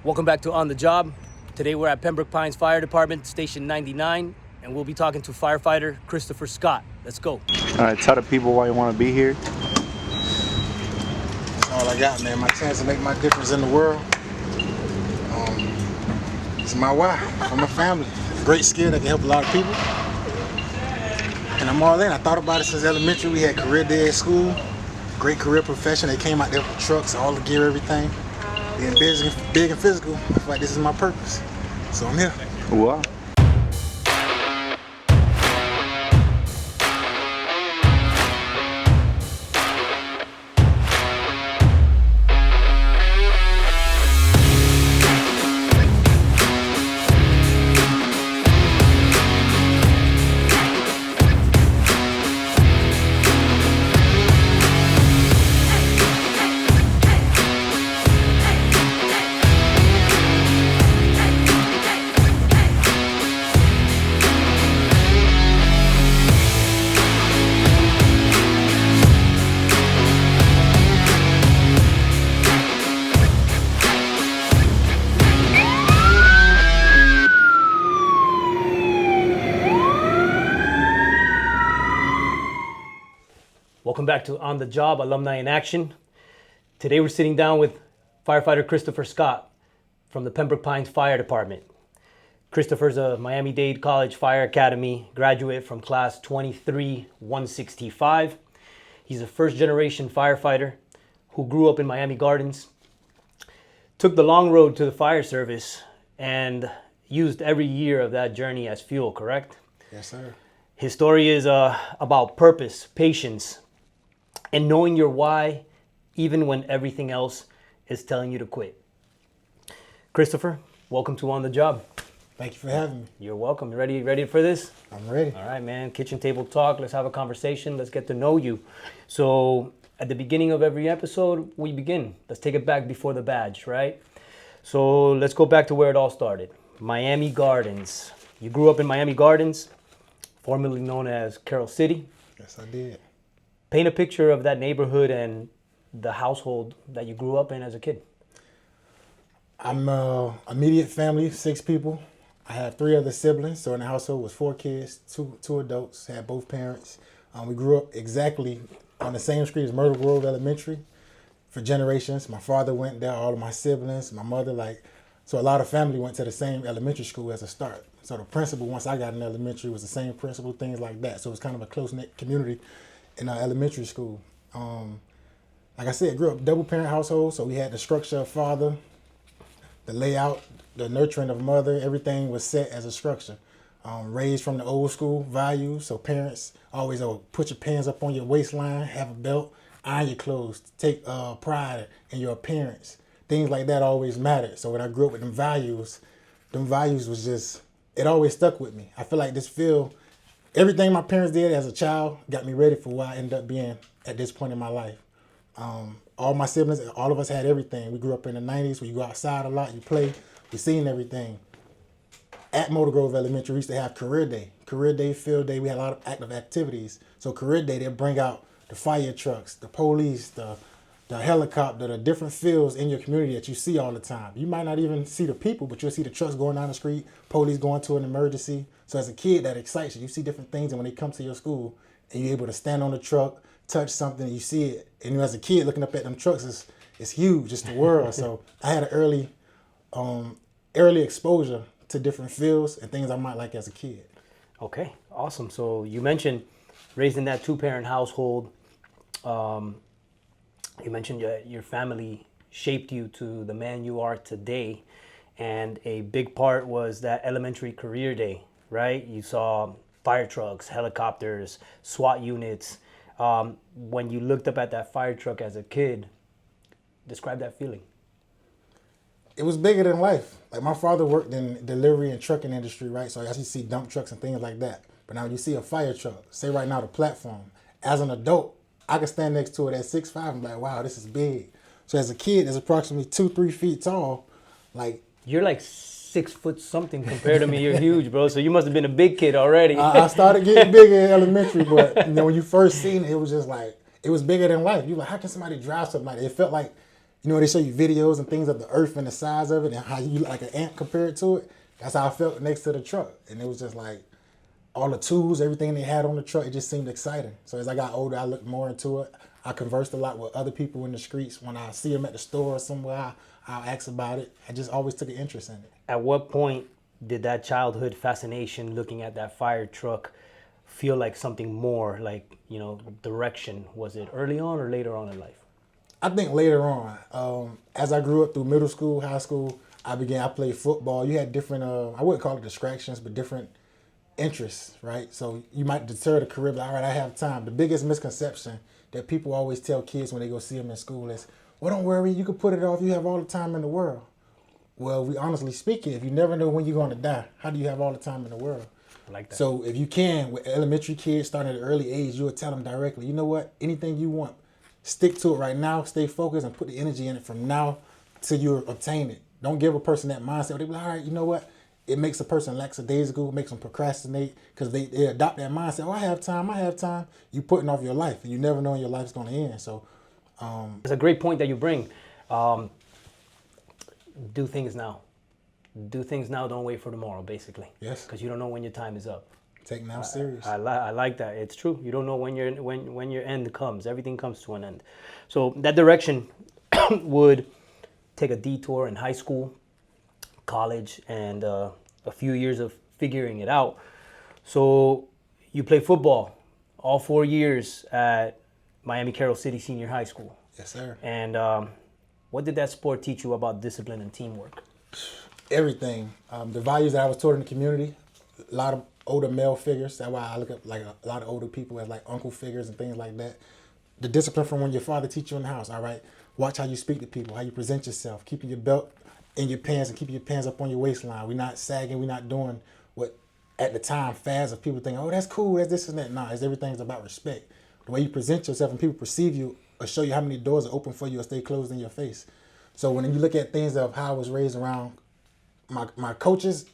Welcome back to On the Job. Today we're at Pembroke Pines Fire Department, Station 99, and we'll be talking to Firefighter Christopher Scott. Let's go. All right, tell the people why you want to be here. That's all I got, man. My chance to make my difference in the world. It's my why, for my family. Great skill that can help a lot of people. And I'm all in. I thought about it since elementary. We had career day at school. Great career profession. They came out there with trucks, all the gear, everything. Being big and physical, I feel like this is my purpose. So I'm here. Wow. Welcome back to On the Job, Alumni in Action. Today we're sitting down with Firefighter Christopher Scott from the Pembroke Pines Fire Department. Christopher's a Miami-Dade College Fire Academy graduate from class 23-165. He's a first-generation firefighter who grew up in Miami Gardens, took the long road to the fire service, and used every year of that journey as fuel, correct? Yes, sir. His story is about purpose, patience, and knowing your why, even when everything else is telling you to quit. Christopher, welcome to On the Job. Thank you for having me. You're welcome. You ready for this? I'm ready. All right, man. Kitchen table talk. Let's have a conversation. Let's get to know you. So, at the beginning of every episode, we begin. Let's take it back before the badge, right? So, let's go back to where it all started. Miami Gardens. You grew up in Miami Gardens, formerly known as Carroll City. Yes, I did. Paint a picture of that neighborhood and the household that you grew up in as a kid. I'm immediate family, 6 people. I have 3 other siblings, so in the household was 4 kids, two adults, had both parents. We grew up exactly on the same street as Myrtle Grove Elementary for generations. My father went there, all of my siblings, my mother, so a lot of family went to the same elementary school as a start. So the principal, once I got in elementary, was the same principal, things like that. So it was kind of a close-knit community in our elementary school. Like I said, grew up double parent household, so we had the structure of father, the layout, the nurturing of mother, everything was set as a structure. Raised from the old school values, so parents always put your pants up on your waistline, have a belt, iron your clothes, take pride in your appearance. Things like that always mattered. So when I grew up with them values was just, it always stuck with me. I feel like everything my parents did as a child got me ready for what I ended up being at this point in my life. All my siblings, all of us had everything. We grew up in the 90s where you go outside a lot, you play, we seen everything. At Myrtle Grove Elementary, we used to have career day, field day. We had a lot of active activities. So career day, they'd bring out the fire trucks, the police, the helicopter, the different fields in your community that you see all the time. You might not even see the people, but you'll see the trucks going down the street, police going to an emergency. So as a kid, that excites you. You see different things, and when they come to your school, and you're able to stand on the truck, touch something, you see it. And you as a kid looking up at them trucks, it's huge, it's the world. So I had an early exposure to different fields and things I might like as a kid. Okay, awesome. So you mentioned raised in that 2-parent household. You mentioned your family shaped you to the man you are today. And a big part was that elementary career day, right? You saw fire trucks, helicopters, SWAT units. When you looked up at that fire truck as a kid, describe that feeling. It was bigger than life. Like my father worked in delivery and trucking industry, right? So I used to see dump trucks and things like that. But now you see a fire truck, say right now the platform. As an adult, I could stand next to it at 6'5" and be like, wow, this is big. So as a kid that's approximately 2-3 feet tall, like you're like 6 foot something compared to me. You're huge, bro. So you must have been a big kid already. I started getting bigger in elementary, but when you first seen it, it was just like, it was bigger than life. You like, how can somebody drive something like that? It felt like You know, they show you videos and things of the earth and the size of it and how you look like an ant compared to it. That's how I felt next to the truck. And it was just like all the tools, everything they had on the truck, it just seemed exciting. So as I got older, I looked more into it. I conversed a lot with other people in the streets. When I see them at the store or somewhere, I'll ask about it. I just always took an interest in it. At what point did that childhood fascination looking at that fire truck feel like something more, like, you know, direction? Was it early on or later on in life? I think later on, as I grew up through middle school, high school, I played football. You had different, I wouldn't call it distractions, but different interests, right? So you might deter the career, but all right, I have time. The biggest misconception that people always tell kids when they go see them in school is, well, don't worry, you can put it off. You have all the time in the world. Well, we honestly speaking, if you never know when you're going to die, how do you have all the time in the world? I like that. So if you can, with elementary kids starting at an early age, you would tell them directly, you know what, anything you want, stick to it right now, stay focused, and put the energy in it from now till you obtain it. Don't give a person that mindset. They be like, all right, you know what? It makes a person lackadaisical, makes them procrastinate because they adopt that mindset. Oh, I have time. You putting off your life, and you never know when your life's going to end. So it's a great point that you bring. Do things now. Do things now. Don't wait for tomorrow, basically. Yes. Because you don't know when your time is up. Take now serious. I like that. It's true. You don't know when your end comes. Everything comes to an end. So that direction would take a detour in high school, college, and a few years of figuring it out. So you play football all 4 years at Miami Carroll City Senior High School. Yes, sir. And what did that sport teach you about discipline and teamwork? Everything. The values that I was taught in the community, a lot of older male figures. That's why I look up like a lot of older people as like uncle figures and things like that. The discipline from when your father teach you in the house, all right? Watch how you speak to people, how you present yourself, keeping your belt in your pants and keeping your pants up on your waistline. We're not sagging, we're not doing what at the time fads of people think, oh, that's cool, that's this and that. Nah, everything's about respect. The way you present yourself and people perceive you or show you how many doors are open for you or stay closed in your face. So when you look at things of how I was raised around my coaches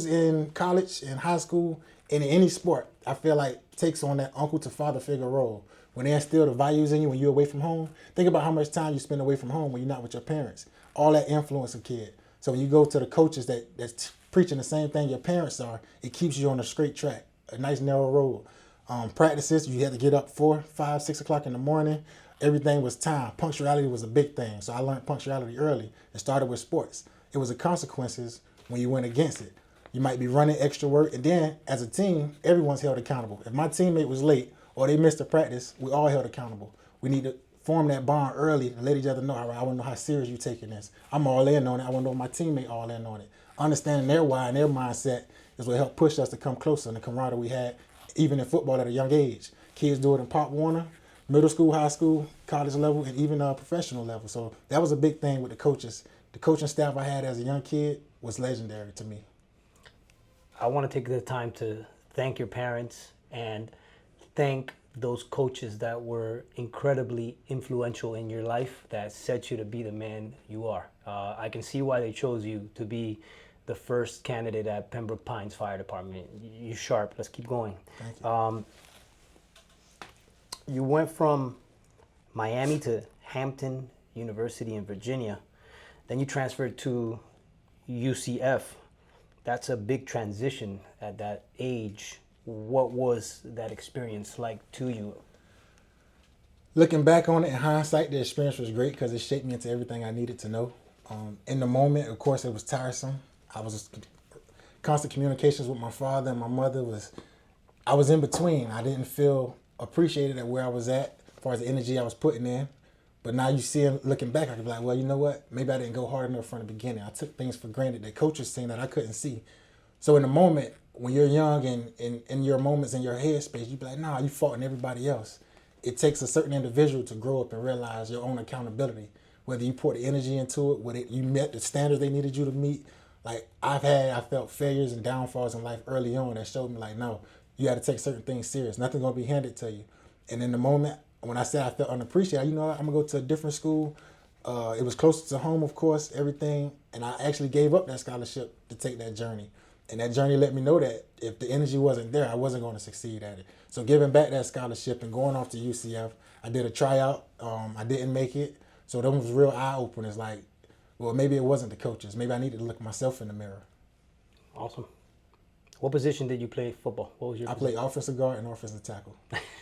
in college, in high school, and in any sport, I feel like takes on that uncle to father figure role. When they instill the values in you when you're away from home, think about how much time you spend away from home when you're not with your parents. All that influence a kid. So when you go to the coaches that's preaching the same thing your parents are, it keeps you on a straight track, a nice narrow road. Practices, you had to get up 4, 5, 6 o'clock in the morning. Everything was time. Punctuality was a big thing. So I learned punctuality early. It started with sports. It was the consequences when you went against it. You might be running extra work, and then as a team, everyone's held accountable. If my teammate was late or they missed a practice, we all held accountable. We need to form that bond early and let each other know, all right, I want to know how serious you're taking this. I'm all in on it. I want to know my teammate all in on it. Understanding their why and their mindset is what helped push us to come closer, and the camaraderie we had, even in football at a young age. Kids do it in Pop Warner, middle school, high school, college level, and even professional level. So that was a big thing with the coaches. The coaching staff I had as a young kid was legendary to me. I want to take the time to thank your parents and thank those coaches that were incredibly influential in your life that set you to be the man you are. I can see why they chose you to be the first candidate at Pembroke Pines Fire Department. You're sharp. Let's keep going. Thank you. You went from Miami to Hampton University in Virginia. Then you transferred to UCF. That's a big transition at that age. What was that experience like to you? Looking back on it in hindsight, the experience was great because it shaped me into everything I needed to know. In the moment, of course, it was tiresome. I was constant communications with my father and my mother. I was in between. I didn't feel appreciated at where I was at as far as the energy I was putting in. But now you see, looking back, I could be like, well, you know what? Maybe I didn't go hard enough from the beginning. I took things for granted that coaches seen that I couldn't see. So in the moment, when you're young and in your moments in your headspace, you be like, nah, you faulting everybody else. It takes a certain individual to grow up and realize your own accountability. Whether you pour the energy into it, whether you met the standards they needed you to meet. Like I felt failures and downfalls in life early on that showed me like, no, you got to take certain things serious. Nothing's going to be handed to you. And in the moment, when I said I felt unappreciated, you know what, I'm going to go to a different school. It was closer to home, of course, everything. And I actually gave up that scholarship to take that journey. And that journey let me know that if the energy wasn't there, I wasn't going to succeed at it. So giving back that scholarship and going off to UCF, I did a tryout. I didn't make it. So that was real eye openers. Like, well, maybe it wasn't the coaches. Maybe I needed to look myself in the mirror. Awesome. What position did you play football? What was your I played offensive guard and offensive tackle.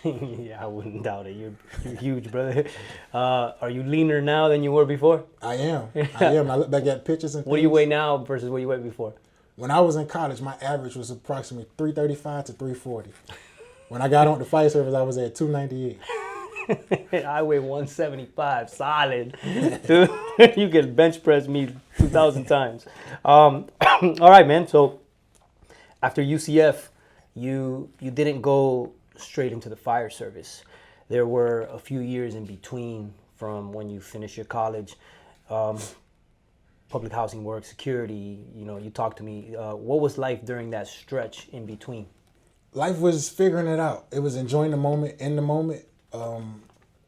Yeah, I wouldn't doubt it. You're huge, brother. Are you leaner now than you were before? I am. I am. I look back at pictures and What do you things. weigh now versus what you weighed before? When I was in college, my average was approximately 335 to 340. When I got on the fire service, I was at 298. I weigh 175, solid. Dude, you can bench press me 2,000 times. All right, man. So after UCF, you didn't go straight into the fire service. There were a few years in between from when you finished your college. Public housing work, security, you talked to me. What was life during that stretch in between? Life was figuring it out. It was enjoying the moment, in the moment.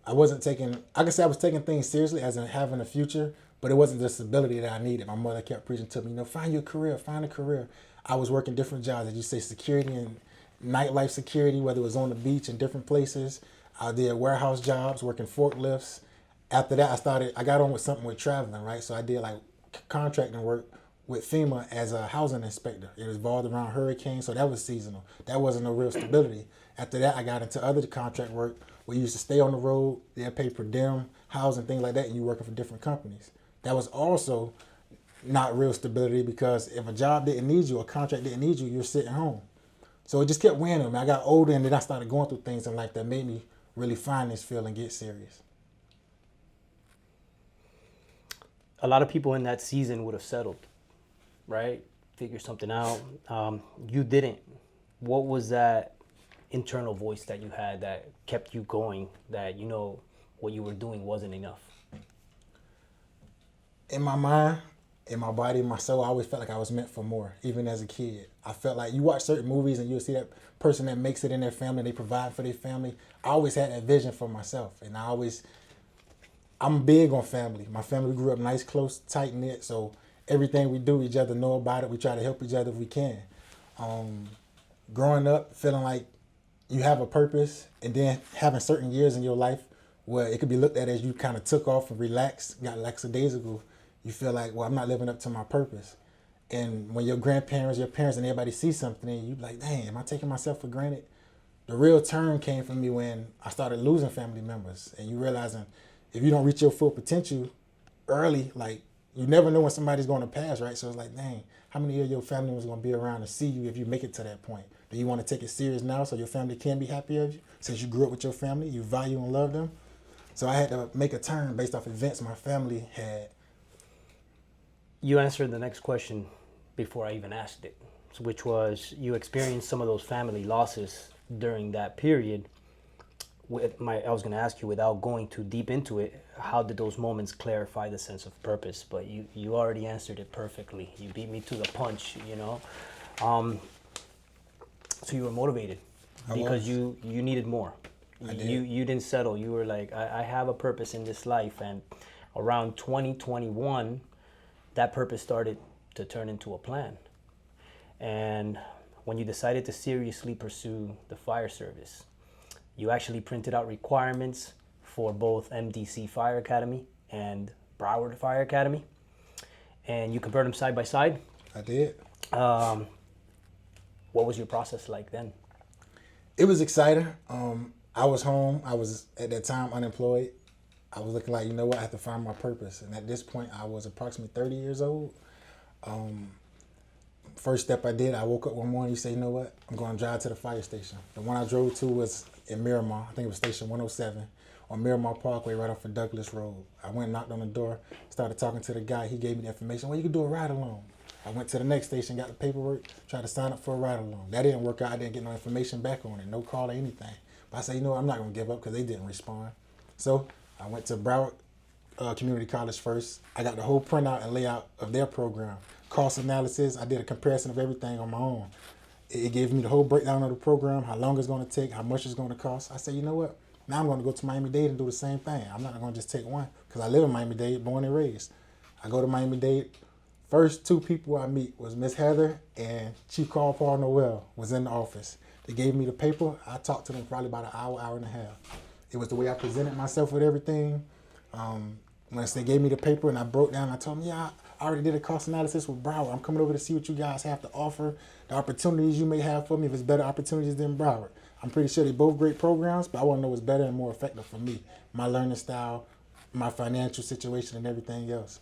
I wasn't taking, I could say I was taking things seriously as in having a future, but it wasn't the stability that I needed. My mother kept preaching to me, find your career, find a career. I was working different jobs, as you say, security and nightlife security, whether it was on the beach in different places. I did warehouse jobs, working forklifts. After that, I got on with something with traveling, right? So I did like contracting work with FEMA as a housing inspector. It was revolved around hurricanes, so that was seasonal. That wasn't no real stability. After that, I got into other contract work where you used to stay on the road, they'll pay per diem, housing, things like that, and you working for different companies. That was also not real stability because if a job didn't need you, a contract didn't need you, you're sitting home. So it just kept weighing on me. I got older and then I started going through things in life that made me really find this field and get serious. A lot of people in that season would have settled, right? Figure something out. You didn't. What was that internal voice that you had that kept you going, that what you were doing wasn't enough? In my mind, in my body, in my soul, I always felt like I was meant for more, even as a kid. I felt like you watch certain movies and you'll see that person that makes it in their family, they provide for their family. I always had that vision for myself, and I'm big on family. My family grew up nice, close, tight-knit, so everything we do, each other know about it. We try to help each other if we can. Growing up, feeling like you have a purpose, and then having certain years in your life where it could be looked at as you kind of took off and relaxed, got lackadaisical, you feel like, well, I'm not living up to my purpose. And when your grandparents, your parents, and everybody see something, and you like, dang, am I taking myself for granted? The real turn came for me when I started losing family members, and you realizing if you don't reach your full potential early, like, you never know when somebody's going to pass, right? So it's like, dang, how many of your family members are going to be around to see you if you make it to that point? Do you want to take it serious now so your family can be happy of you? Since you grew up with your family, you value and love them. So I had to make a turn based off events my family had. You answered the next question before I even asked it, which was you experienced some of those family losses during that period. I was going to ask you, without going too deep into it, how did those moments clarify the sense of purpose? But you already answered it perfectly. You beat me to the punch, So you were motivated because you needed more. I did. You didn't settle. You were like, I have a purpose in this life. And around 2021, that purpose started to turn into a plan. And when you decided to seriously pursue the fire service, you actually printed out requirements for both MDC Fire Academy and Broward Fire Academy, and you compared them side by side. I did. What was your process like then? It was exciting. I was home. I was, at that time, unemployed. I was looking like, you know what, I have to find my purpose. And at this point, I was approximately 30 years old. First step I did, I woke up one morning, you say, you know what, I'm going to drive to the fire station. The one I drove to was in Miramar. I think it was station 107 on Miramar Parkway right off of Douglas Road. I went and knocked on the door, started talking to the guy. He gave me the information. Well, you can do a ride-along. I went to the next station, got the paperwork, tried to sign up for a ride-along. That didn't work out. I didn't get no information back on it, no call or anything. But I said, you know what, I'm not going to give up because they didn't respond. So I went to Broward Community College first. I got the whole printout and layout of their program. Cost analysis, I did a comparison of everything on my own. It gave me the whole breakdown of the program, how long it's going to take, how much it's going to cost. I said, you know what, now I'm going to go to Miami-Dade and do the same thing. I'm not going to just take one because I live in Miami-Dade, born and raised. I go to Miami-Dade. First two people I meet was Miss Heather and Chief Carl Paul Noel was in the office. They gave me the paper. I talked to them probably about an hour, hour and a half. It was the way I presented myself with everything. Once they gave me the paper and I broke down, I told them, yeah, I already did a cost analysis with Broward. I'm coming over to see what you guys have to offer, the opportunities you may have for me, if it's better opportunities than Broward. I'm pretty sure they're both great programs, but I want to know what's better and more effective for me, my learning style, my financial situation, and everything else.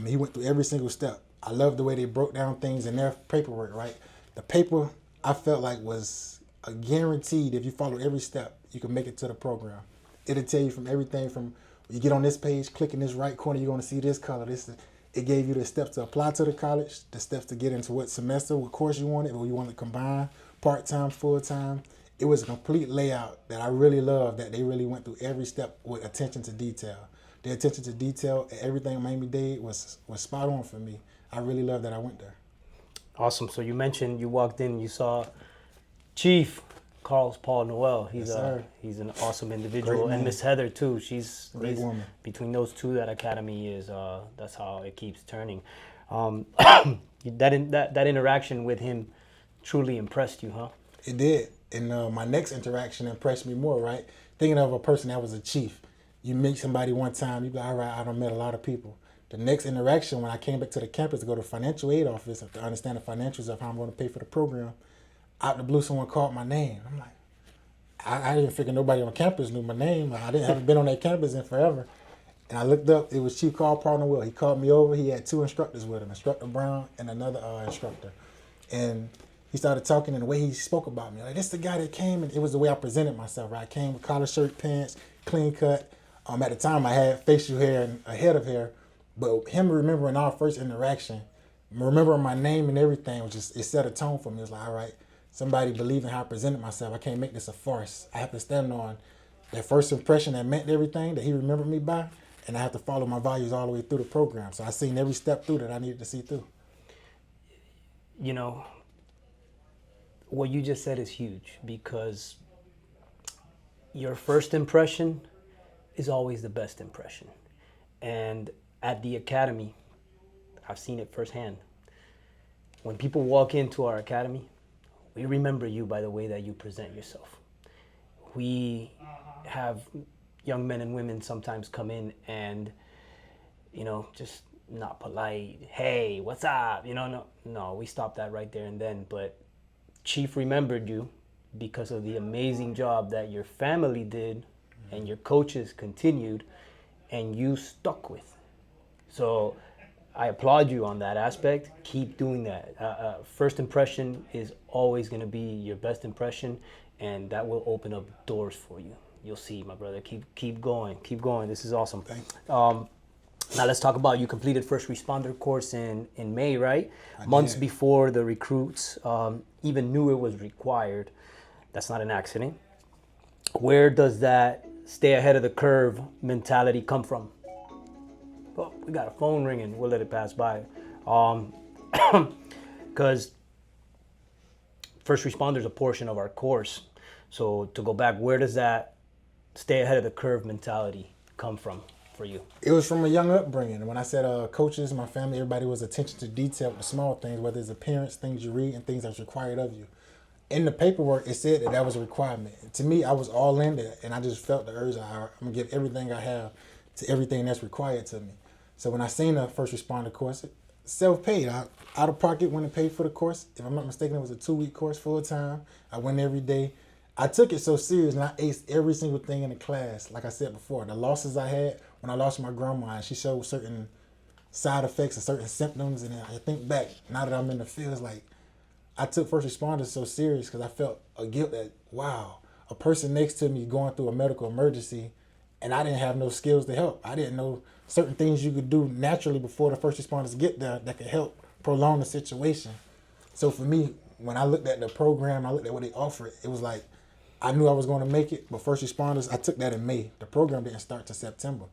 He went through every single step. I love the way they broke down things in their paperwork, right? The paper, I felt like, was a guaranteed, if you follow every step, you can make it to the program. It'll tell you from everything from, you get on this page, click in this right corner, you're going to see this color. It gave you the steps to apply to the college, the steps to get into what semester, what course you wanted, whether you want to combine part-time, full-time. It was a complete layout that I really loved, that they really went through every step with attention to detail. The attention to detail, everything Miami-Dade was spot on for me. I really love that I went there. Awesome. So you mentioned you walked in, you saw Chief Carlos Paul Noel. He's an awesome individual, and Miss Heather too. She's great woman. Between those two, that academy is that's how it keeps turning. That interaction with him truly impressed you, huh? It did. And my next interaction impressed me more, right? Thinking of a person that was a chief. You meet somebody one time, you be like, all right, I done met a lot of people. The next interaction, when I came back to the campus to go to the financial aid office to understand the financials of how I'm going to pay for the program, out the blue, someone called my name. I'm like, I didn't figure nobody on campus knew my name. Haven't been on that campus in forever. And I looked up, it was Chief Carl Paul Noel. He called me over. He had two instructors with him, Instructor Brown and another instructor. And he started talking in the way he spoke about me. Like, this the guy that came, and it was the way I presented myself, right? I came with collar shirt, pants, clean cut. At the time, I had facial hair and a head of hair. But him remembering our first interaction, remembering my name and everything, it set a tone for me. It was like, all right, somebody believing how I presented myself. I can't make this a farce. I have to stand on that first impression that meant everything that he remembered me by, and I have to follow my values all the way through the program. So I seen every step through that I needed to see through. You know, what you just said is huge, because your first impression is always the best impression. And at the academy, I've seen it firsthand. When people walk into our academy, we remember you by the way that you present yourself. We have young men and women sometimes come in and, just not polite. Hey, what's up? No, we stopped that right there and then. But Chief remembered you because of the amazing job that your family did and your coaches continued and you stuck with. So I applaud you on that aspect. Keep doing that. First impression is always going to be your best impression, and that will open up doors for you. You'll see, my brother. Keep going. This is awesome. Thanks. Now let's talk about, you completed first responder course in May, right? Months before the recruits even knew it was required. That's not an accident. Where does that stay ahead of the curve mentality come from? Oh, we got a phone ringing. We'll let it pass by. Because first responder is a portion of our course. So to go back, where does that stay ahead of the curve mentality come from for you? It was from a young upbringing. When I said coaches, my family, everybody was attention to detail with the small things, whether it's appearance, things you read, and things that's required of you. In the paperwork, it said that was a requirement. To me, I was all in there, and I just felt the urge. I'm going to give everything I have to everything that's required to me. So when I seen the first responder course, self-paid. Out of pocket, went and paid for the course. If I'm not mistaken, it was a 2-week course, full-time. I went every day. I took it so serious, and I aced every single thing in the class. Like I said before, the losses I had, when I lost my grandma, and she showed certain side effects and certain symptoms, and I think back, now that I'm in the field, it's like, I took first responders so serious because I felt a guilt that, wow, a person next to me going through a medical emergency, and I didn't have no skills to help. I didn't know certain things you could do naturally before the first responders get there that could help prolong the situation. So for me, when I looked at the program, I looked at what they offered, it was like, I knew I was going to make it, but first responders, I took that in May. The program didn't start till September.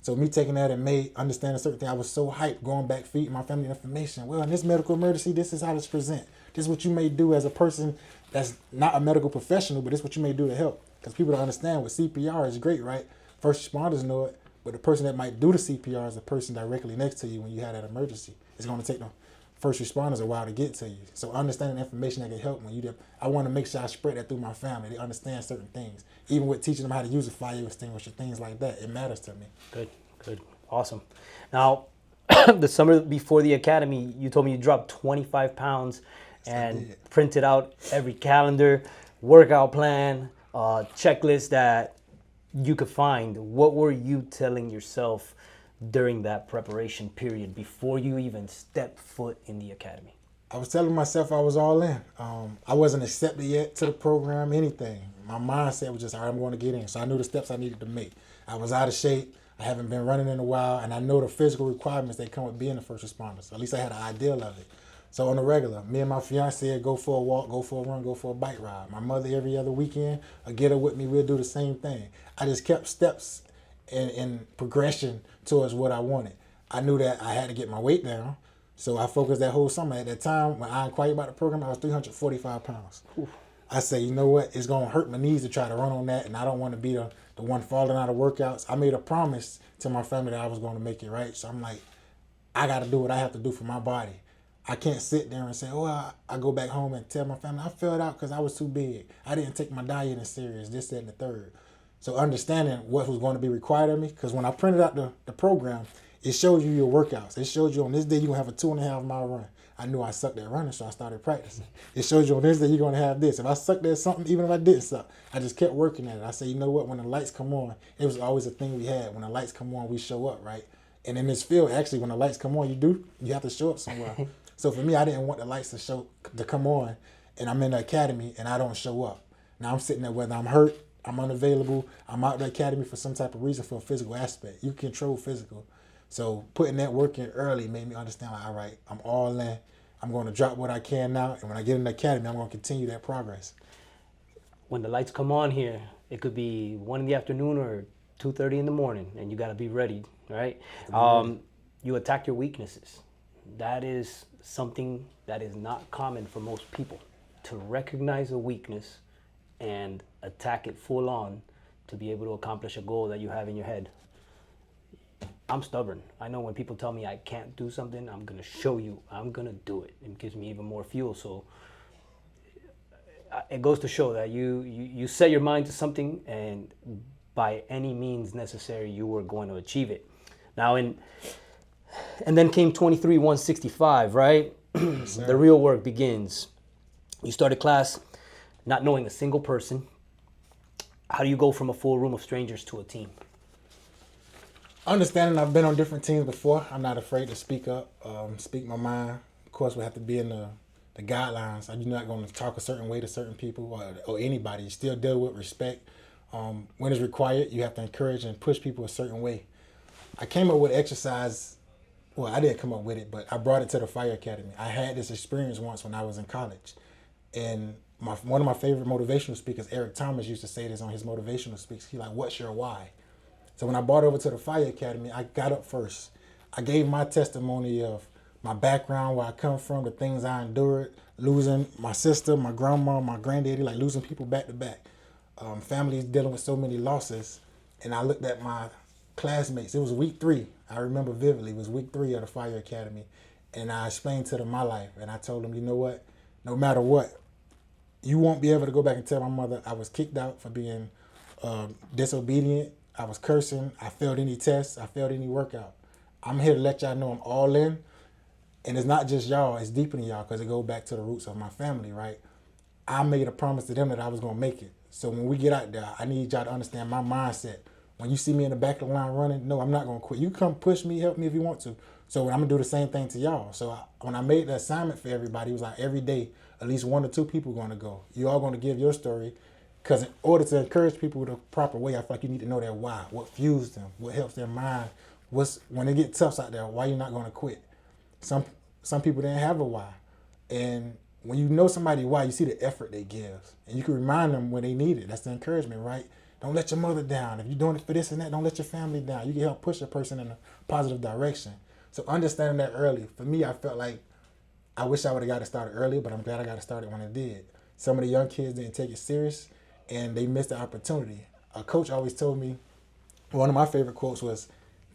So me taking that in May, understanding certain things, I was so hyped, going back, feeding my family information. Well, in this medical emergency, this is how it's present. This is what you may do as a person that's not a medical professional, but this is what you may do to help. Because people don't understand what CPR is great, right? First responders know it, but the person that might do the CPR is the person directly next to you when you have that emergency. It's going to take them first responders a while to get to you. So understanding information that can help when you do, I want to make sure I spread that through my family. They understand certain things. Even with teaching them how to use a fire extinguisher, things like that, it matters to me. Good. Awesome. Now, the summer before the academy, you told me you dropped 25 pounds and printed out every calendar, workout plan, checklist that you could find. What were you telling yourself during that preparation period before you even stepped foot in the academy? I was telling myself I was all in. I wasn't accepted yet to the program, anything. My mindset was just, all right, I'm going to get in. So I knew the steps I needed to make. I was out of shape. I haven't been running in a while, and I know the physical requirements that come with being a first responder. So at least I had an ideal of it. So on the regular, me and my fiance would go for a walk, go for a run, go for a bike ride. My mother every other weekend would get her with me. We'll do the same thing. I just kept steps in progression towards what I wanted. I knew that I had to get my weight down. So I focused that whole summer. At that time, when I inquired about the program, I was 345 pounds. Oof. I said, you know what? It's going to hurt my knees to try to run on that, and I don't want to be the one falling out of workouts. I made a promise to my family that I was going to make it, right? So I'm like, I got to do what I have to do for my body. I can't sit there and say, oh, I go back home and tell my family I filled out because I was too big. I didn't take my diet as serious, this, that, and the third. So understanding what was going to be required of me, because when I printed out the program, it shows you your workouts. It shows you on this day you're going to have a 2.5 mile run. I knew I sucked at running, so I started practicing. It shows you on this day you're going to have this. If I sucked at something, even if I didn't suck, I just kept working at it. I said, you know what, when the lights come on, it was always a thing we had. When the lights come on, we show up, right? And in this field, actually, when the lights come on, you have to show up somewhere. So for me, I didn't want the lights to come on, and I'm in the academy, and I don't show up. Now I'm sitting there, whether I'm hurt, I'm unavailable, I'm out of the academy for some type of reason, for a physical aspect. You control physical. So putting that work in early made me understand, like, all right, I'm all in. I'm going to drop what I can now, and when I get in the academy, I'm going to continue that progress. When the lights come on here, it could be 1 in the afternoon or 2:30 in the morning, and you got to be ready, right? You attack your weaknesses. That is something that is not common for most people, to recognize a weakness and attack it full on to be able to accomplish a goal that you have in your head. I'm stubborn. I know when people tell me I can't do something, I'm going to show you. I'm going to do it. It gives me even more fuel. So it goes to show that you set your mind to something, and by any means necessary, you were going to achieve it. Now, and then came 23-165, right? The real work begins. You started class not knowing a single person. How do you go from a full room of strangers to a team? Understanding I've been on different teams before, I'm not afraid to speak up, speak my mind. Of course, we have to be in the guidelines. You're not going to talk a certain way to certain people or anybody. You still deal with respect. When it's required, you have to encourage and push people a certain way. I came up with exercise. Well, I didn't come up with it, but I brought it to the Fire Academy. I had this experience once when I was in college. And one of my favorite motivational speakers, Eric Thomas, used to say this on his motivational speaks. He's like, what's your why? So when I brought it over to the Fire Academy, I got up first. I gave my testimony of my background, where I come from, the things I endured, losing my sister, my grandma, my granddaddy, like losing people back to back. Families dealing with so many losses. And I looked at my classmates. It was week 3. I remember vividly. It was week 3 of the Fire Academy. And I explained to them my life. And I told them, you know what? No matter what, you won't be able to go back and tell my mother I was kicked out for being disobedient. I was cursing. I failed any tests. I failed any workout. I'm here to let y'all know I'm all in. And it's not just y'all. It's deeper than y'all, because it goes back to the roots of my family, right? I made a promise to them that I was going to make it. So when we get out there, I need y'all to understand my mindset. When you see me in the back of the line running, no, I'm not going to quit. You come push me, help me if you want to. So I'm going to do the same thing to y'all. So when I made the assignment for everybody, it was like every day, at least 1 or 2 people going to go. You all going to give your story. Because in order to encourage people the proper way, I feel like you need to know their why, what fuels them, what helps their mind. When they get tough out there, why you're not going to quit. Some people didn't have a why. And when you know somebody why, you see the effort they give. And you can remind them when they need it. That's the encouragement, right? Don't let your mother down. If you're doing it for this and that, don't let your family down. You can help push a person in a positive direction. So understanding that early, for me, I felt like I wish I would have got it started earlier, but I'm glad I got it started when I did. Some of the young kids didn't take it serious, and they missed the opportunity. A coach always told me, one of my favorite quotes was,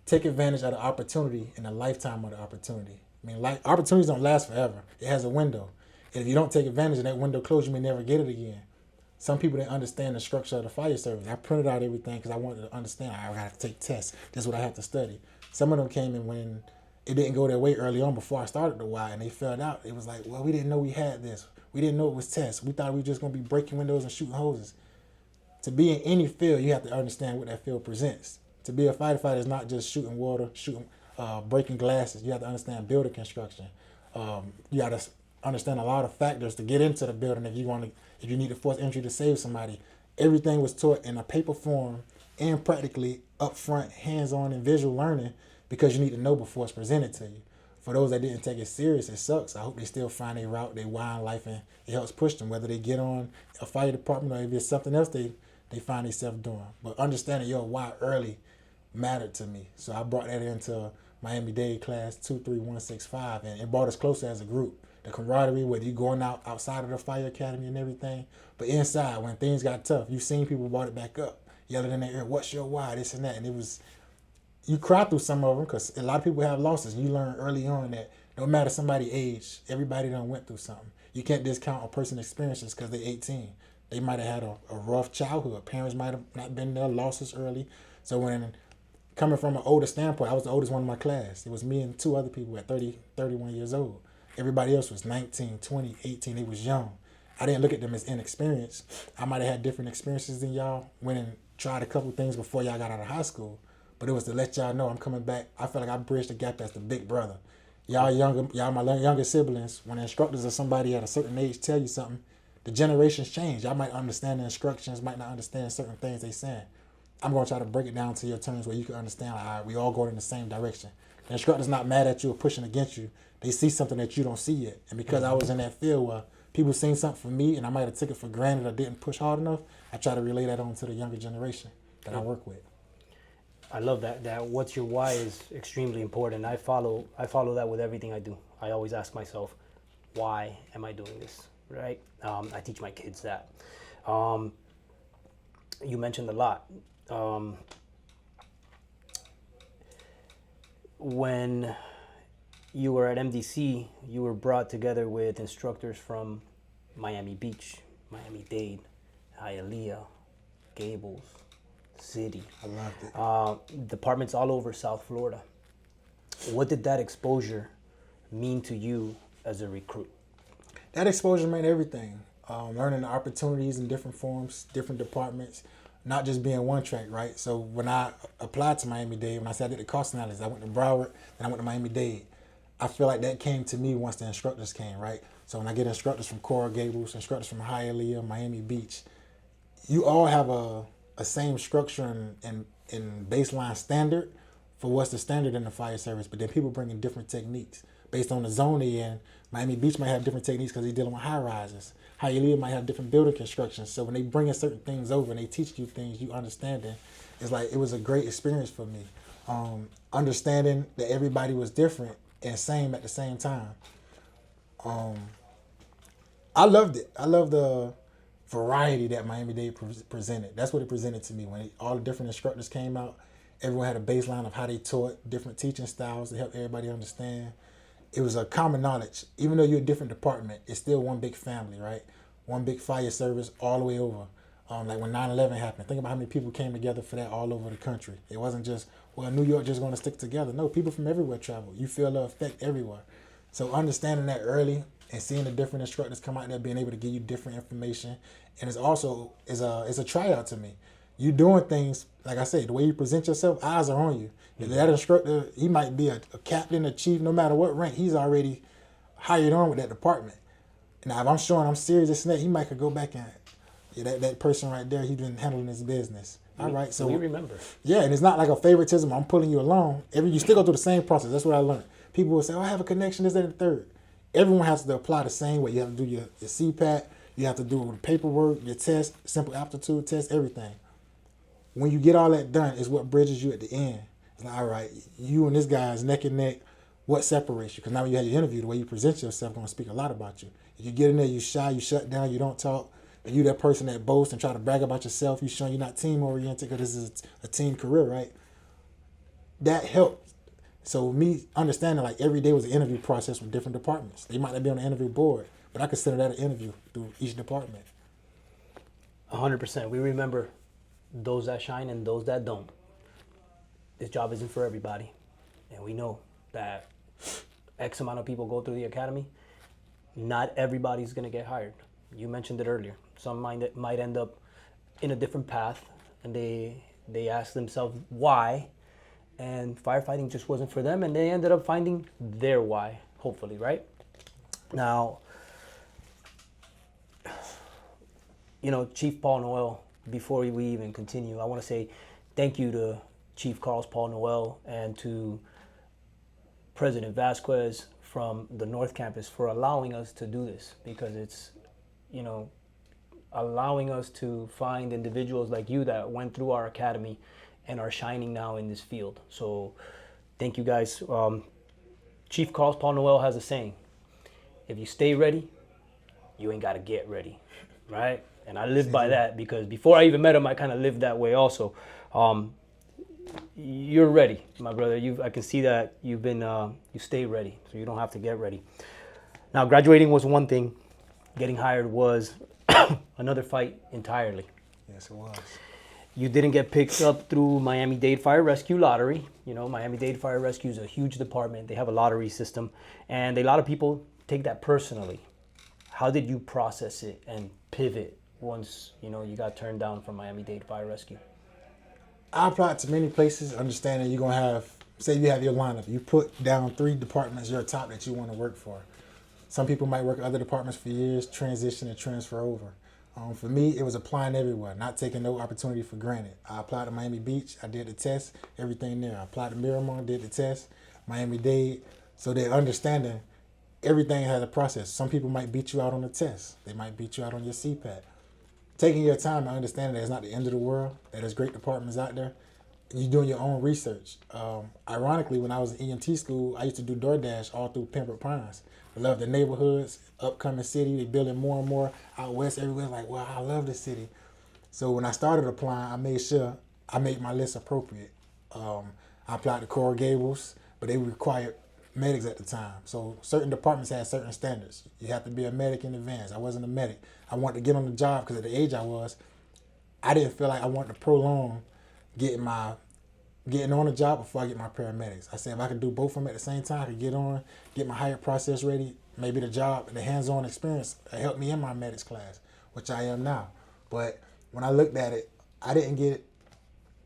take advantage of the opportunity and a lifetime of the opportunity. I mean, opportunities don't last forever. It has a window. And if you don't take advantage of that window closed, you may never get it again. Some people didn't understand the structure of the fire service. I printed out everything because I wanted to understand. I got to take tests. This is what I have to study. Some of them came in when it didn't go their way early on before I started the Y, and they filled out. It was like, well, we didn't know we had this. We didn't know it was tests. We thought we were just going to be breaking windows and shooting hoses. To be in any field, you have to understand what that field presents. To be a firefighter is not just shooting water, breaking glasses. You have to understand building construction. You got to understand a lot of factors to get into the building if you need to force entry to save somebody. Everything was taught in a paper form and practically upfront, hands-on and visual learning because you need to know before it's presented to you. For those that didn't take it serious, it sucks. I hope they still find their route, their why in life, and it helps push them, whether they get on a fire department or if it's something else they find themselves doing. But understanding your why early mattered to me. So I brought that into Miami-Dade class 23165, and it brought us closer as a group. The camaraderie, whether you're going outside of the fire academy and everything, but inside, when things got tough, you've seen people brought it back up, yelling in their ear, what's your why, this and that. And it was, you cry through some of them because a lot of people have losses. You learn early on that no matter somebody's age, everybody done went through something. You can't discount a person's experiences because they're 18. They might have had a rough childhood. Parents might have not been there, losses early. So when coming from an older standpoint, I was the oldest one in my class. It was me and two other people at 30, 31 years old. Everybody else was 19, 20, 18. They was young. I didn't look at them as inexperienced. I might have had different experiences than y'all. Went and tried a couple things before y'all got out of high school. But it was to let y'all know I'm coming back. I felt like I bridged the gap as the big brother. Y'all my younger siblings, when the instructors or somebody at a certain age tell you something, the generations change. Y'all might understand the instructions, might not understand certain things they saying. I'm going to try to break it down to your terms where you can understand, like, all right, we all going in the same direction. The instructor's not mad at you or pushing against you. They see something that you don't see yet. And because I was in that field where people seen something from me and I might have took it for granted or didn't push hard enough, I try to relay that on to the younger generation that I work with. I love that. That what's your why is extremely important. I follow that with everything I do. I always ask myself, why am I doing this? Right? I teach my kids that. You mentioned a lot. When you were at MDC, you were brought together with instructors from Miami Beach, Miami-Dade, Hialeah, Gables, City. I loved it. Departments all over South Florida. What did that exposure mean to you as a recruit? That exposure meant everything. Learning the opportunities in different forms, different departments, not just being one track, right? So when I applied to Miami-Dade, when I said I did the cost analysis, I went to Broward, then I went to Miami-Dade. I feel like that came to me once the instructors came, right? So when I get instructors from Coral Gables, instructors from Hialeah, Miami Beach, you all have a same structure and baseline standard for what's the standard in the fire service, but then people bring in different techniques based on the zone they're in. Miami Beach might have different techniques because they're dealing with high rises. Hialeah might have different building construction. So when they bring in certain things over and they teach you things, you understand it. It's like, it was a great experience for me. Understanding that everybody was different and same at the same time. I loved it. I loved the variety that Miami-Dade presented. That's what it presented to me. When all the different instructors came out, everyone had a baseline of how they taught, different teaching styles to help everybody understand. It was a common knowledge. Even though you're a different department, it's still one big family, right? One big fire service all the way over. Like when 9/11 happened, think about how many people came together for that all over the country. It wasn't just, well, New York just going to stick together. No, people from everywhere travel. You feel the effect everywhere. So understanding that early and seeing the different instructors come out there being able to give you different information, and it's also is a tryout to me. You doing things, like I said, the way you present yourself, eyes are on you. Mm-hmm. That instructor, he might be a captain, a chief, no matter what rank, he's already hired on with that department. Now, if I'm showing I'm serious, this and that, he might could go back and, that person right there, he's been handling his business. All right, so we remember. Yeah, and it's not like a favoritism. I'm pulling you along. You still go through the same process. That's what I learned. People will say, "Oh, I have a connection." This, that, and the third. Everyone has to apply the same way. You have to do your CPAT. You have to do the paperwork, your test, simple aptitude test, everything. When you get all that done, is what bridges you at the end. It's like, all right, you and this guy is neck and neck. What separates you? Because now when you have your interview, the way you present yourself going to speak a lot about you. If you get in there, you shy, you shut down, you don't talk, and you that person that boasts and try to brag about yourself, you showing you're not team-oriented because this is a team career, right? That helped. So me understanding like every day was an interview process with different departments. They might not be on the interview board, but I consider that an interview through each department. 100%. We remember those that shine and those that don't. This job isn't for everybody. And we know that X amount of people go through the academy. Not everybody's going to get hired. You mentioned it earlier. Some might end up in a different path, and they ask themselves why, and firefighting just wasn't for them, and they ended up finding their why, hopefully, right? Now, Chief Paul Noel, before we even continue, I want to say thank you to Chief Carlos Paul Noel and to President Vasquez from the North Campus for allowing us to do this, because it's, allowing us to find individuals like you that went through our academy and are shining now in this field. So thank you guys. Chief Carlos Paul Noel has a saying: if you stay ready, you ain't got to get ready, right? And I live by that, because before I even met him, I kind of lived that way also. You're ready, my brother. I can see that you stay ready, so you don't have to get ready. Now, graduating was one thing. Getting hired was another fight entirely. Yes, it was. You didn't get picked up through Miami-Dade Fire Rescue Lottery. Miami-Dade Fire Rescue is a huge department. They have a lottery system, and a lot of people take that personally. How did you process it and pivot once, you got turned down from Miami-Dade Fire Rescue? I applied to many places, understanding you're going to have, say you have your lineup. You put down 3 departments, your top that you want to work for. Some people might work at other departments for years, transition and transfer over. For me, it was applying everywhere, not taking no opportunity for granted. I applied to Miami Beach. I did the test, everything there. I applied to Miramar, did the test, Miami-Dade. So they're understanding everything has a process. Some people might beat you out on the test. They might beat you out on your CPAT. Taking your time and understanding that it's not the end of the world, that there's great departments out there, and you're doing your own research. Ironically, when I was in EMT school, I used to do DoorDash all through Pembroke Pines. I love the neighborhoods, upcoming city. They building more and more out west everywhere. Like, wow, I love this city. So when I started applying, I made sure I made my list appropriate. I applied to Coral Gables, but they required medics at the time. So certain departments had certain standards. You have to be a medic in advance. I wasn't a medic. I wanted to get on the job because at the age I was, I didn't feel like I wanted to prolong getting on the job before I get my paramedics. I said if I could do both of them at the same time, I could get on, get my higher process ready, maybe the job, the hands-on experience helped me in my medics class, which I am now. But when I looked at it, I didn't get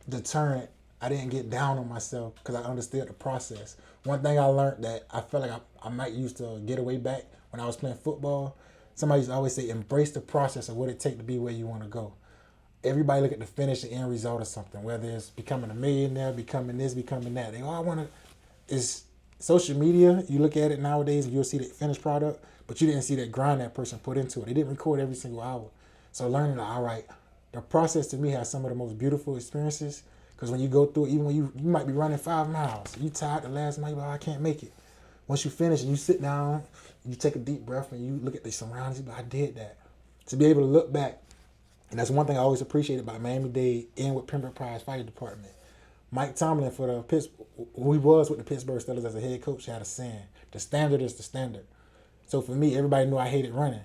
deterrent. I didn't get down on myself because I understood the process. One thing I learned that I felt like I might used to get away back when I was playing football. Somebody used to always say, embrace the process of what it takes to be where you want to go. Everybody look at the finish, the end result of something, whether it's becoming a millionaire, becoming this, becoming that. They go, I want to, it's social media. You look at it nowadays and you'll see the finished product, but you didn't see that grind that person put into it. They didn't record every single hour. So learning that, all right, the process to me has some of the most beautiful experiences, because when you go through it, even when you might be running 5 miles, you tired the last mile, you're like, I can't make it. Once you finish and you sit down, you take a deep breath and you look at the surroundings, but I did that. To be able to look back, and that's one thing I always appreciated about Miami-Dade and with Pembroke Pines Fire Department. Mike Tomlin, for the who he was with the Pittsburgh Steelers as a head coach, had a saying: the standard is the standard. So for me, everybody knew I hated running.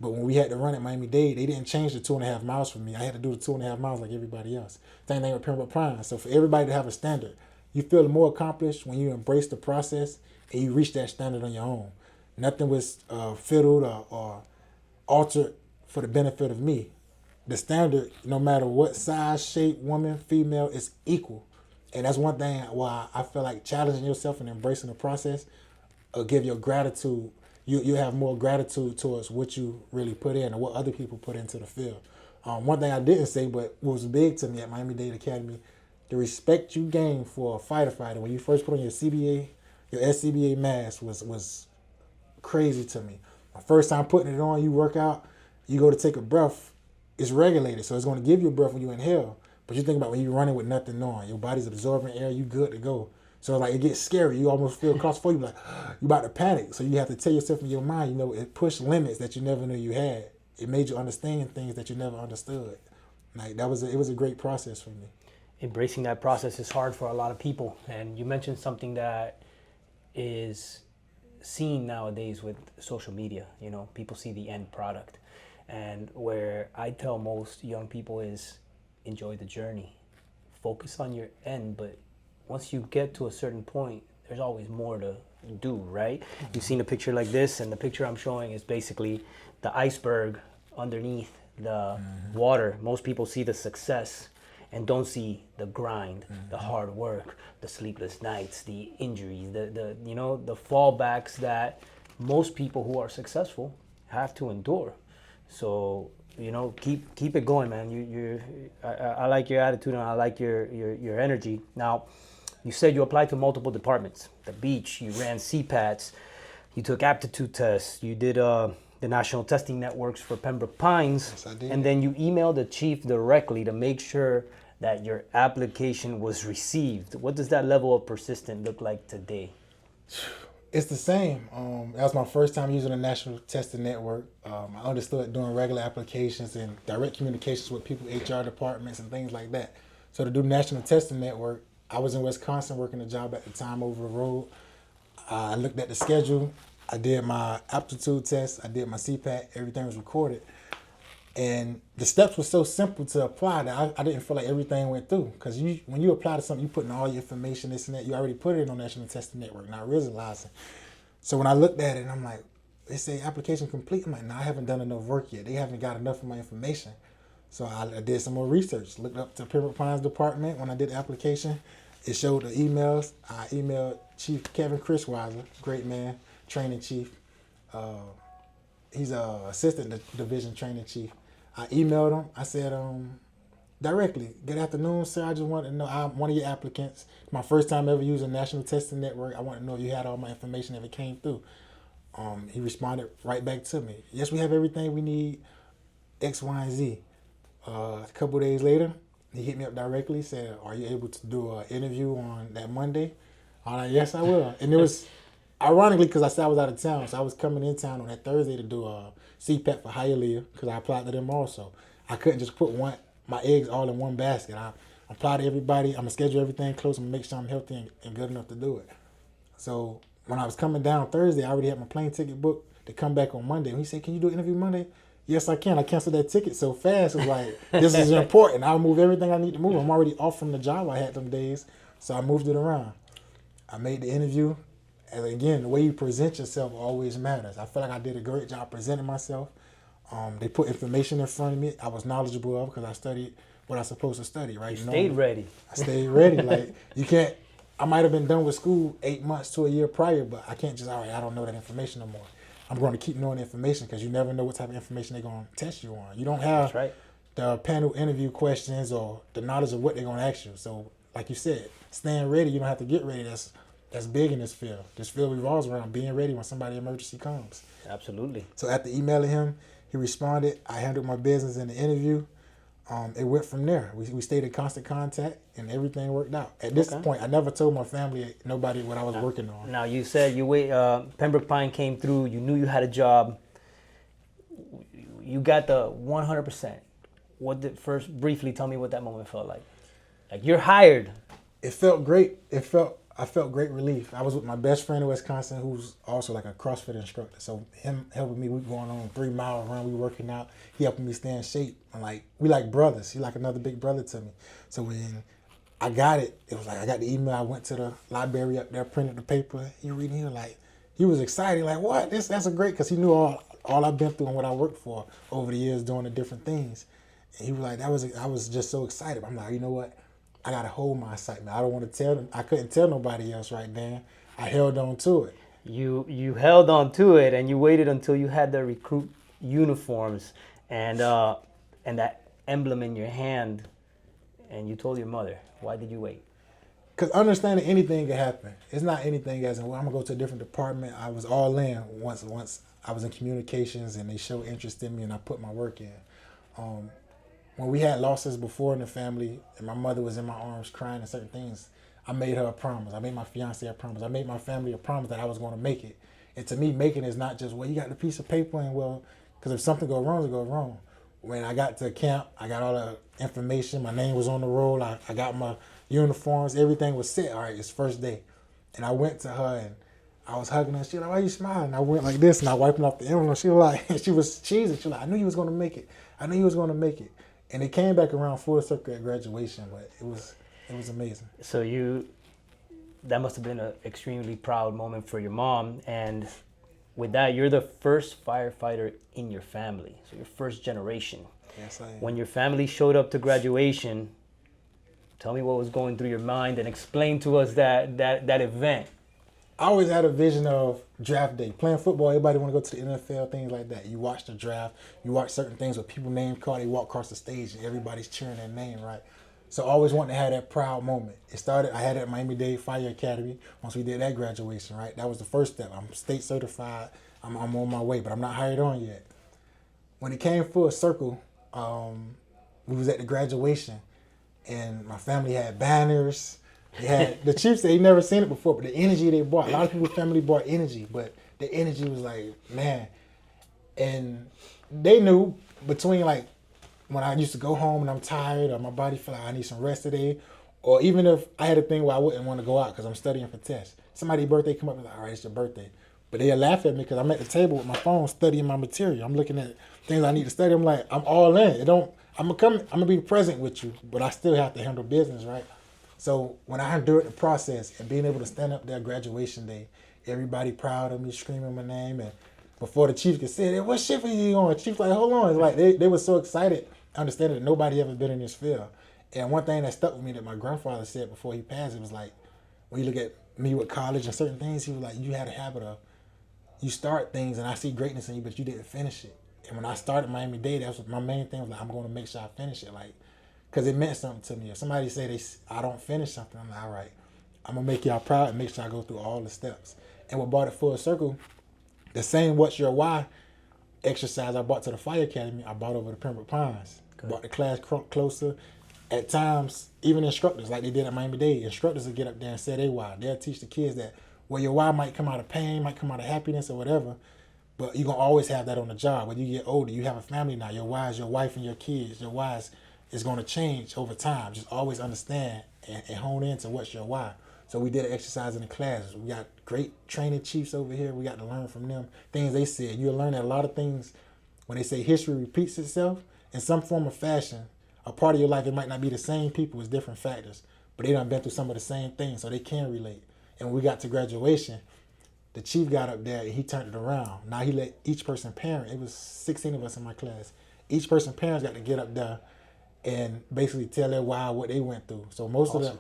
But when we had to run at Miami-Dade, they didn't change the 2.5 miles for me. I had to do the 2.5 miles like everybody else. Same thing with Pembroke Pines. So for everybody to have a standard, you feel more accomplished when you embrace the process and you reach that standard on your own. Nothing was fiddled or altered for the benefit of me. The standard, no matter what size, shape, woman, female, is equal. And that's one thing why I feel like challenging yourself and embracing the process will give your gratitude. You have more gratitude towards what you really put in and what other people put into the field. One thing I didn't say, but was big to me at Miami-Dade Academy, the respect you gain for a firefighter when you first put on your SCBA, your SCBA mask was crazy to me. My first time putting it on, you work out, you go to take a breath, it's regulated, so it's going to give you a breath when you inhale. But you think about when you're running with nothing on, your body's absorbing air, you good to go. So like it gets scary. You almost feel claustrophobic, like you about to panic. So you have to tell yourself in your mind, it pushed limits that you never knew you had. It made you understand things that you never understood. Like it was a great process for me. Embracing that process is hard for a lot of people. And you mentioned something that is seen nowadays with social media. People see the end product. And where I tell most young people is enjoy the journey. Focus on your end, but once you get to a certain point, there's always more to do, right? You've seen a picture like this, and the picture I'm showing is basically the iceberg underneath the water. Most people see the success and don't see the grind, the hard work, the sleepless nights, the injuries, the the fallbacks that most people who are successful have to endure. So keep it going, man. I like your attitude, and I like your energy. Now, you said you applied to multiple departments. The beach, you ran CPATs, you took aptitude tests, you did the national testing networks for Pembroke Pines, Yes, I did. and then you emailed the chief directly to make sure that your application was received. What does that level of persistence look like today? It's the same. That was my first time using the National Testing Network. I understood doing regular applications and direct communications with people, HR departments, and things like that. So to do National Testing Network, I was in Wisconsin working a job at the time over the road. I looked at the schedule. I did my aptitude test. I did my CPAT. Everything was recorded. And the steps were so simple to apply that I didn't feel like everything went through. Because when you apply to something, you put in all your information, this and that. You already put it on National Testing Network, not realizing. So when I looked at it, and I'm like, they say application complete. I'm like, no, I haven't done enough work yet. They haven't got enough of my information. So I did some more research. Looked up the Pembroke Pines Department. When I did the application, it showed the emails. I emailed Chief Kevin Christopher, great man, training chief. He's a assistant division training chief. I emailed him. I said, directly, good afternoon, sir. I just wanted to know, I'm one of your applicants. My first time ever using National Testing Network. I want to know if you had all my information, if it came through. He responded right back to me. Yes, we have everything we need, X, Y, and Z. A couple days later, he hit me up directly, said, are you able to do an interview on that Monday? I'm like, yes, I will. And it was, ironically, because I said I was out of town, so I was coming in town on that Thursday to do a CPAT for Hialeah, because I applied to them also. I couldn't just put my eggs all in one basket. I applied to everybody. I'm going to schedule everything close and make sure I'm healthy and good enough to do it. So when I was coming down Thursday, I already had my plane ticket booked to come back on Monday. And he said, can you do an interview Monday? Yes, I can. I canceled that ticket so fast. It was like, this is important. I'll move everything I need to move. I'm already off from the job I had them days, so I moved it around. I made the interview. And again, the way you present yourself always matters. I feel like I did a great job presenting myself. They put information in front of me I was knowledgeable of because I studied what I was supposed to study, right? You stayed ready. I stayed ready. Like, you can't, I might have been done with school 8 months to a year prior, but I can't just, all right, I don't know that information no more. I'm going to keep knowing information because you never know what type of information they're going to test you on. You don't have the panel interview questions or the knowledge of what they're going to ask you. So, like you said, staying ready, you don't have to get ready. That's big in this field. This field revolves around being ready when somebody emergency comes. Absolutely. So after emailing him, he responded. I handled my business in the interview. It went from there. We stayed in constant contact, and everything worked out. At this point, I never told my family, nobody, what I was working on. Now, you said Pembroke Pine came through. You knew you had a job. You got the 100%. Briefly tell me what that moment felt like. Like, you're hired. It felt great. I felt great relief. I was with my best friend in Wisconsin, who's also like a CrossFit instructor. So him helping me, we going on a 3-mile run, we working out. He helping me stay in shape. We like brothers. He like another big brother to me. So when I got it, it was like I got the email. I went to the library up there, printed the paper. He reading, he was excited. Like, what? That's a great, because he knew all I've been through and what I worked for over the years doing the different things. And he was like, I was just so excited. I'm like, you know what? I gotta hold my excitement. I don't want to tell them. I couldn't tell nobody else right then. I held on to it. You held on to it, and you waited until you had the recruit uniforms and that emblem in your hand, and you told your mother. Why did you wait? Because understanding anything can happen. It's not anything as in, well, I'm gonna go to a different department. I was all in once I was in communications, and they showed interest in me, and I put my work in. When we had losses before in the family, and my mother was in my arms crying and certain things, I made her a promise. I made my fiance a promise. I made my family a promise that I was going to make it. And to me, making is not just, well, you got the piece of paper, and well, because if something goes wrong, it goes wrong. When I got to camp, I got all the information. My name was on the roll. I got my uniforms. Everything was set. All right, it's first day. And I went to her, and I was hugging her. She was like, why are you smiling? I went like this, and I wiping off the envelope. She was like, she was cheesing. She was like, I knew you was going to make it. I knew you was going to make it. And it came back around full circle at graduation, but it was amazing. So that must have been an extremely proud moment for your mom. And with that, you're the first firefighter in your family. So you're first generation. Yes, I am. When your family showed up to graduation, tell me what was going through your mind and explain to us that event. I always had a vision of draft day. Playing football, everybody want to go to the NFL, things like that. You watch the draft, you watch certain things with people name card, they walk across the stage and everybody's cheering their name, right? So I always wanted to have that proud moment. It started, I had it at Miami-Dade Fire Academy. Once we did that graduation, right? That was the first step. I'm state certified. I'm on my way, but I'm not hired on yet. When it came full circle, we was at the graduation and my family had banners. They had, the chief said he never seen it before, but the energy they brought, a lot of people's family brought energy, but the energy was like, man. And they knew between like when I used to go home and I'm tired or my body feel like I need some rest today, or even if I had a thing where I wouldn't want to go out because I'm studying for tests. Somebody's birthday come up and like, all right, it's your birthday. But they'll laugh at me because I'm at the table with my phone studying my material. I'm looking at things I need to study. I'm like, I'm all in. I'm gonna be present with you, but I still have to handle business, right? So when I endured the process and being able to stand up there graduation day, everybody proud of me, screaming my name, and before the chief could say it, what shift are you on? The chief's like, hold on. It's like they were so excited, understanding that nobody ever been in this field. And one thing that stuck with me that my grandfather said before he passed, it was like, when you look at me with college and certain things, he was like, you had a habit of, you start things and I see greatness in you, but you didn't finish it. And when I started Miami-Dade, that was my main thing, was like, I'm going to make sure I finish it. Like, because it meant something to me. If somebody say I don't finish something, I'm like, all right, I'm going to make y'all proud and make sure I go through all the steps. And what brought it full circle, the same What's Your Why exercise I brought to the Fire Academy, I brought over to Pembroke Pines. Good. Brought the class closer. At times, even instructors, like they did at Miami-Dade, instructors will get up there and say their why. They'll teach the kids that, well, your why might come out of pain, might come out of happiness or whatever, but you're going to always have that on the job. When you get older, you have a family now. Your why is your wife and your kids. Your why is going to change over time. Just always understand and hone into what's your why. So we did an exercise in the classes. We got great training chiefs over here. We got to learn from them things they said. You'll learn that a lot of things, when they say history repeats itself, in some form or fashion, a part of your life, it might not be the same people, it's different factors, but they done been through some of the same things, so they can relate. And when we got to graduation, the chief got up there and he turned it around. Now he let each person parent, it was 16 of us in my class, each person parents got to get up there and basically tell their why, what they went through. So most awesome.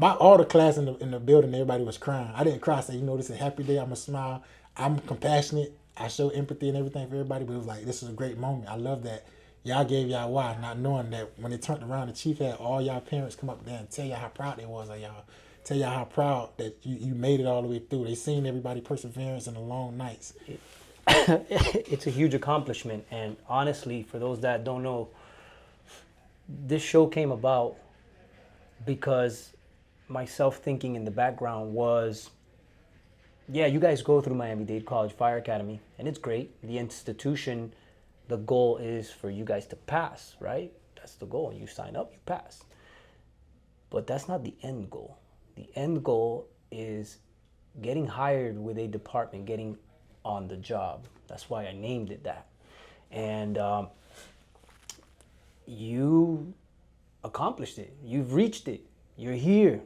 All the class in the building, everybody was crying. I didn't cry. I said, this is a happy day. I'm going to smile. I'm compassionate. I show empathy and everything for everybody. But it was like, this is a great moment. I love that y'all gave y'all why, not knowing that when it turned around, the chief had all y'all parents come up there and tell y'all how proud they was of y'all. Tell y'all how proud that you made it all the way through. They seen everybody perseverance in the long nights. It's a huge accomplishment. And honestly, for those that don't know, this show came about because myself thinking in the background was, yeah, you guys go through Miami-Dade College Fire Academy, and it's great. The institution, the goal is for you guys to pass, right? That's the goal. You sign up, you pass. But that's not the end goal. The end goal is getting hired with a department, getting on the job. That's why I named it that. And you accomplished it. You've reached it. You're here.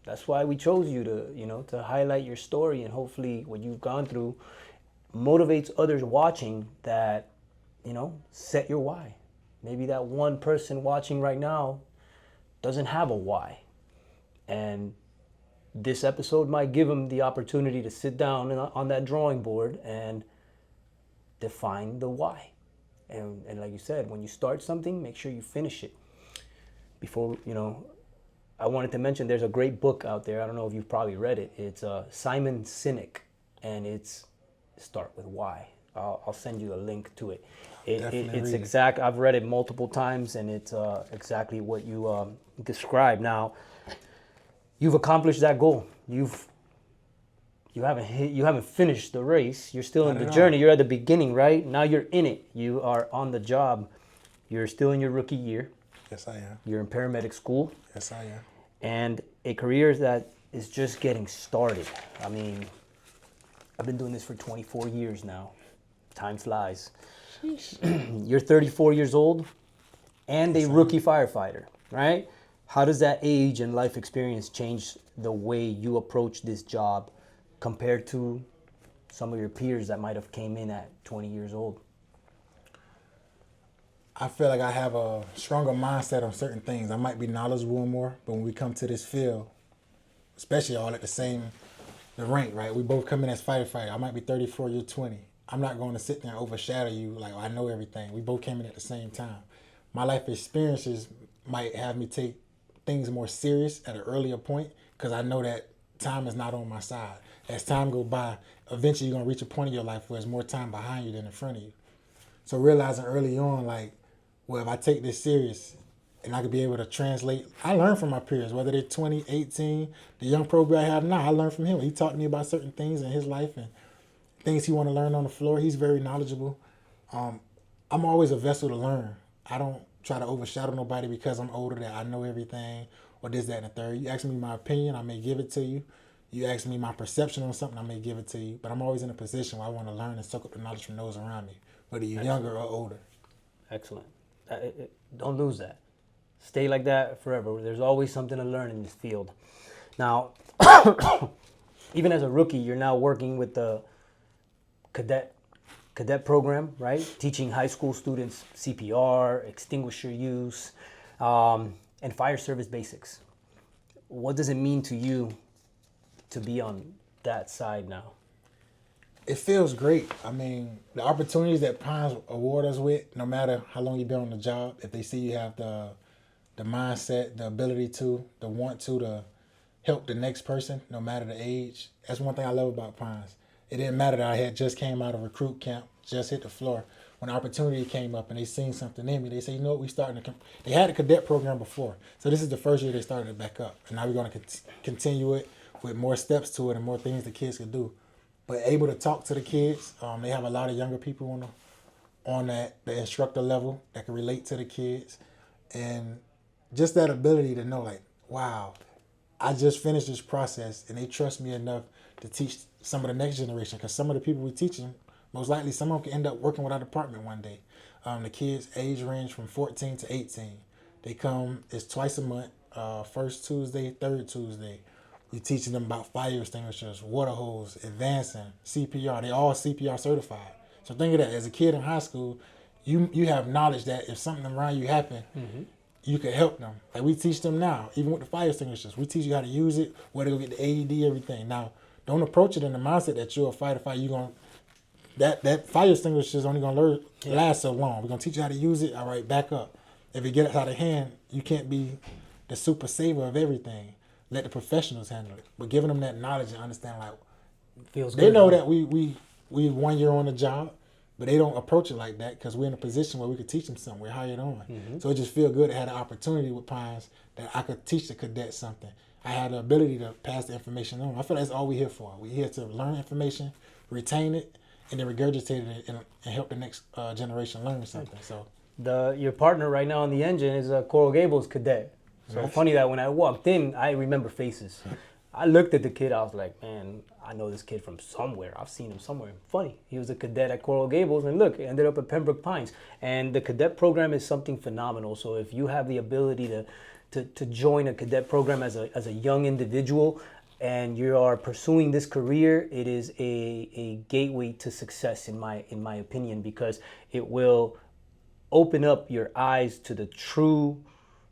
That's why we chose you to highlight your story, and hopefully what you've gone through motivates others watching that, set your why. Maybe that one person watching right now doesn't have a why. And this episode might give them the opportunity to sit down on that drawing board and define the why. And like you said, when you start something, make sure you finish it. Before, I wanted to mention there's a great book out there. I don't know if you've probably read it. It's Simon Sinek, and it's Start With Why. I'll send you a link to it. It's exact. I've read it multiple times, and it's exactly what you described. Now, you've accomplished that goal. You haven't finished the race. You're still in the journey. You're at the beginning, right? Now you're in it. You are on the job. You're still in your rookie year. Yes, I am. You're in paramedic school. Yes, I am. And a career that is just getting started. I mean, I've been doing this for 24 years now. Time flies. You're 34 years old and a rookie firefighter, right? How does that age and life experience change the way you approach this job compared to some of your peers that might have came in at 20 years old? I feel like I have a stronger mindset on certain things. I might be knowledgeable more, but when we come to this field, especially all at the rank, right? We both come in as firefighter. I might be 34, you're 20. I'm not going to sit there and overshadow you like I know everything. We both came in at the same time. My life experiences might have me take things more serious at an earlier point because I know that time is not on my side. As time goes by, eventually you're going to reach a point in your life where there's more time behind you than in front of you. So realizing early on, like, well, if I take this serious and I could be able to translate, I learn from my peers, whether they're 20, 18, the young pro I have now, I learn from him. He taught me about certain things in his life and things he want to learn on the floor. He's very knowledgeable. I'm always a vessel to learn. I don't try to overshadow nobody because I'm older that I know everything or this, that, and the third. You ask me my opinion, I may give it to you. You ask me my perception on something, I may give it to you. But I'm always in a position where I want to learn and soak up the knowledge from those around me, whether you're younger or older. Excellent. Don't lose that. Stay like that forever. There's always something to learn in this field. Now, even as a rookie, you're now working with the cadet program, right? Teaching high school students CPR, extinguisher use, and fire service basics. What does it mean to you to be on that side now? It feels great. I mean, the opportunities that Pines award us with, no matter how long you've been on the job, if they see you have the mindset, the ability to, the want to help the next person, no matter the age. That's one thing I love about Pines. It didn't matter that I had just came out of recruit camp, just hit the floor. When the opportunity came up and they seen something in me, they say, you know what, we starting to, they had a cadet program before. So this is the first year they started it back up. And now we're going to continue it with more steps to it and more things the kids could do. But able to talk to the kids, they have a lot of younger people on the instructor level that can relate to the kids. And just that ability to know, like, wow, I just finished this process and they trust me enough to teach some of the next generation. Because some of the people we teach them, most likely some of them can end up working with our department one day. The kids age range from 14 to 18. They come, it's twice a month, first Tuesday, third Tuesday. You're teaching them about fire extinguishers, water hose, advancing, CPR. They all CPR certified. So think of that. As a kid in high school, you have knowledge that if something around you happen, you can help them. Like we teach them now, even with the fire extinguishers. We teach you how to use it, where to go get the AED, everything. Now, don't approach it in the mindset that you're a fighter. You're gonna that fire extinguisher is only gonna last so long. We're gonna teach you how to use it. All right, back up. If it gets out of hand, you can't be the super saver of everything. Let the professionals handle it. But giving them that knowledge and understand, like, Feels they good, know huh? that we 1 year on the job, but they don't approach it like that because we're in a position where we could teach them something. We're hired on. So it just feel good to have the opportunity with Pines that I could teach the cadets something. I had the ability to pass the information on. I feel that's all we're here for. We're here to learn information, retain it, and then regurgitate it and help the next generation learn something. So Your partner right now on the engine is a Coral Gables cadet. So funny that when I walked in, I remember faces. I looked at the kid, I was like, man, I know this kid from somewhere. I've seen him somewhere. Funny, he was a cadet at Coral Gables, and look, ended up at Pembroke Pines. And the cadet program is something phenomenal. So if you have the ability to join a cadet program as a young individual, and you are pursuing this career, it is a gateway to success in my opinion, because it will open up your eyes to the true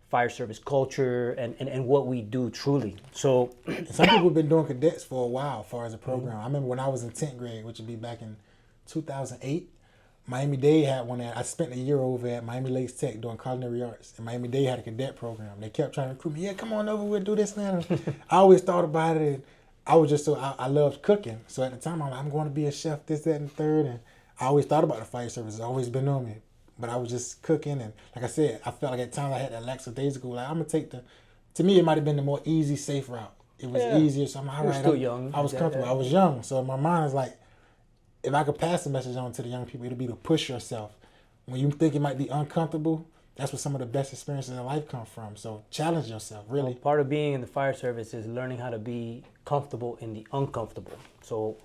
fire service culture and what we do truly. So some people have been doing cadets for a while as far as a program. I remember when I was in 10th grade, which would be back in 2008, Miami-Dade had one. I spent a year over at Miami Lakes Tech doing culinary arts, and Miami-Dade had a cadet program. They kept trying to recruit me. Yeah, come on over, we'll do this now. I always thought about it, and I was just I loved cooking. So at the time, I'm going to be a chef, this, that, and third, and I always thought about the fire service. It's always been on me. But I was just cooking, and like I said, I felt like at times I had that lackadaisical. Like I'm gonna take to me, it might have been the more easy, safe route. It was easier, so I'm like, all right. Still young. I was comfortable. I was young, so my mind is like, if I could pass the message on to the young people, it'll be to push yourself. When you think it might be uncomfortable, that's where some of the best experiences in life come from. So challenge yourself, really. Well, part of being in the fire service is learning how to be comfortable in the uncomfortable. So,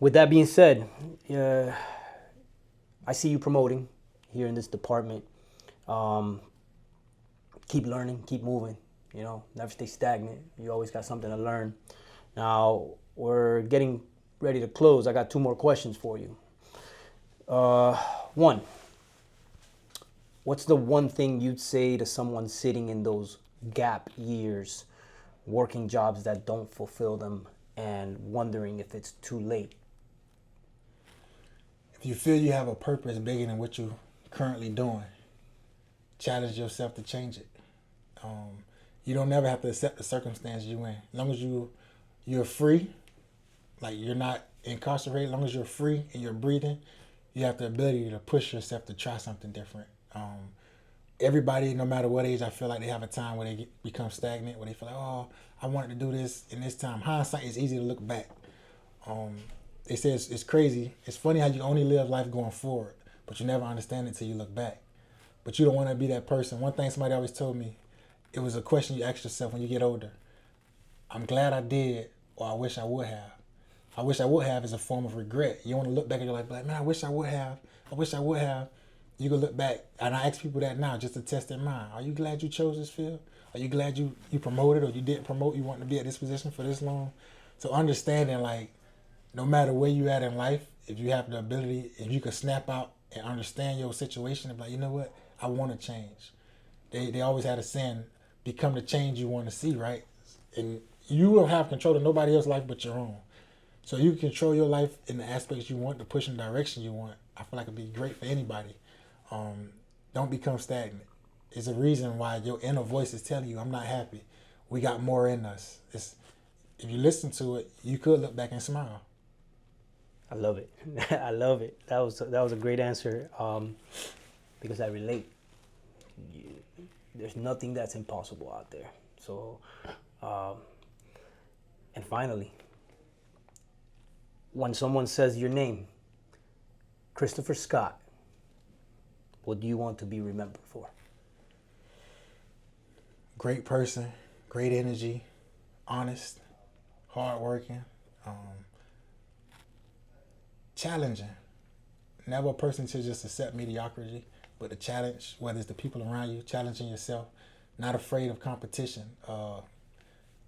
with that being said, I see you promoting here in this department. Keep learning, keep moving, never stay stagnant. You always got something to learn. Now, we're getting ready to close. I got 2 more questions for you. One, what's the one thing you'd say to someone sitting in those gap years, working jobs that don't fulfill them and wondering if it's too late? If you feel you have a purpose bigger than what you're currently doing, challenge yourself to change it. You don't never have to accept the circumstance you're in. As long as you're free, like you're not incarcerated, as long as you're free and you're breathing, you have the ability to push yourself to try something different. Everybody, no matter what age, I feel like they have a time where they become stagnant, where they feel like, oh, I wanted to do this in this time. Hindsight is easy to look back. They say it's crazy. It's funny how you only live life going forward, but you never understand it until you look back. But you don't want to be that person. One thing somebody always told me, it was a question you ask yourself when you get older. I'm glad I did, or I wish I would have. I wish I would have is a form of regret. You want to look back at your life like, man, I wish I would have. I wish I would have. You can look back, and I ask people that now just to test their mind. Are you glad you chose this field? Are you glad you promoted or you didn't promote? You want to be at this position for this long? So understanding, like, no matter where you at in life, if you have the ability, if you could snap out and understand your situation and be like, you know what? I want to change. They always had a saying, become the change you want to see, right? And you don't have control of nobody else's life but your own. So you can control your life in the aspects you want, to push in the direction you want. I feel like it'd be great for anybody. Don't become stagnant. It's a reason why your inner voice is telling you, I'm not happy. We got more in us. If you listen to it, you could look back and smile. I love it. I love it. That was a great answer, because I relate. There's nothing that's impossible out there. So, and finally, when someone says your name, Christopher Scott, what do you want to be remembered for? Great person, great energy, honest, hardworking, challenging. Never a person to just accept mediocrity, but to challenge, whether it's the people around you, challenging yourself, not afraid of competition.